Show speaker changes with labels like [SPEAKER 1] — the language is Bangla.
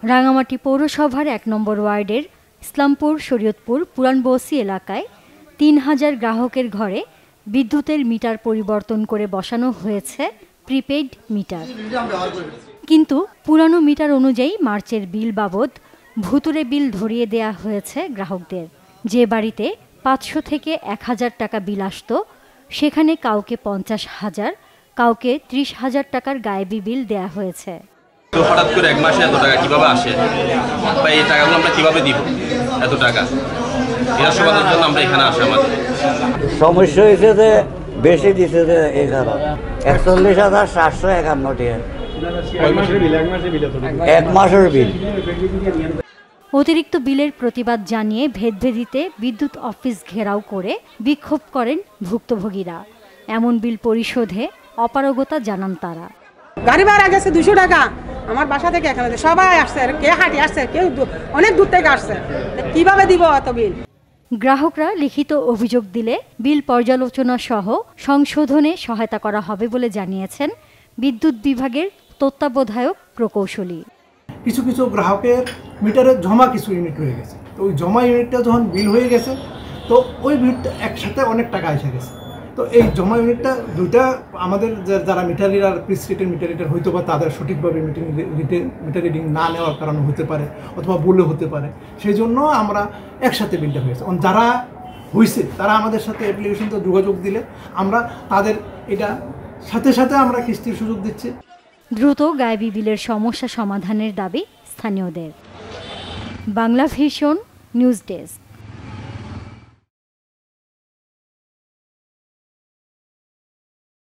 [SPEAKER 1] রাঙামাটি পৌরসভার ১ নম্বর ওয়ার্ডের ইসলামপুর শরীয়তপুর পুরানবস্তি এলাকায় ৩,০০০ গ্রাহকের ঘরে বিদ্যুতের মিটার পরিবর্তন করে বসানো হয়েছে প্রিপেইড মিটার। কিন্তু পুরানো মিটার অনুযায়ী মার্চের বিল বাবদ ভুতুরে বিল ধরিয়ে দেয়া হয়েছে গ্রাহকদের। যে বাড়িতে ৫০০ থেকে ১,০০০ টাকা বিল আসত, সেখানে কাউকে ৫০,০০০, কাউকে ৩০,০০০ টাকার গায়েবী বিল দেয়া হয়েছে।
[SPEAKER 2] তো হঠাৎ করে এক মাসে এত টাকা কিভাবে আসে বা এই টাকাগুলো আমরা কিভাবে দিব? এত টাকা এর সমাধানের জন্য আমরা এখানে আসি। আমাদের
[SPEAKER 3] সমস্যা হয়েছে যে বেশি দিচ্ছে যে ৪১,৭৫১ টাকা। এক মাসের বিল।
[SPEAKER 1] অতিরিক্ত বিলের প্রতিবাদ জানিয়ে ভেদভেদিতে বিদ্যুৎ অফিস ঘেরাও করে বিক্ষোভ করেন ভুক্তভোগীরা। এমন বিল পরিশোধে অপারগতা জানান তারা।
[SPEAKER 4] গাড়ি ভাড়া গেছে ২০০ টাকা, আমার বাসা থেকে এখানে সবাই আসছে, কে হাঁটি আসছে, কেউ অনেক দূর থেকে আসছে, কিভাবে দিব এত বিল?
[SPEAKER 1] গ্রাহকরা লিখিত অভিযোগ দিলে বিল পর্যালোচনা সহ সংশোধনে সহায়তা করা হবে বলে জানিয়েছেন বিদ্যুৎ বিভাগের তত্ত্বাবধায়ক প্রকৌশলী।
[SPEAKER 5] কিছু কিছু গ্রাহকের মিটারে জমা কিছু ইউনিট রয়ে গেছে, তো ওই জমা ইউনিটটা যখন বিল হয়ে গেছে, তো ওই বিলটা একসাথে অনেক টাকা এসে গেছে। তো এই জমা ইউনিটটা দুইটা আমাদের যারা মিটার রিডার প্রিস্ক্রিপ্টেড মিটার রিডার হয়তো বা তাদের সঠিকভাবে মিটার রিডিং না নেওয়ার কারণে হতে পারে, অথবা বলে হতে পারে, সেই জন্য আমরা একসাথে বিলটা হয়েছে। যারা হয়েছে তারা আমাদের সাথে অ্যাপ্লিকেশনটা যোগাযোগ দিলে আমরা তাদের এটা সাথে সাথে আমরা কিস্তির সুযোগ দিচ্ছি।
[SPEAKER 1] দ্রুত গায়েবী বিলের সমস্যা সমাধানের দাবি স্থানীয়দের। Bangla vision news desk.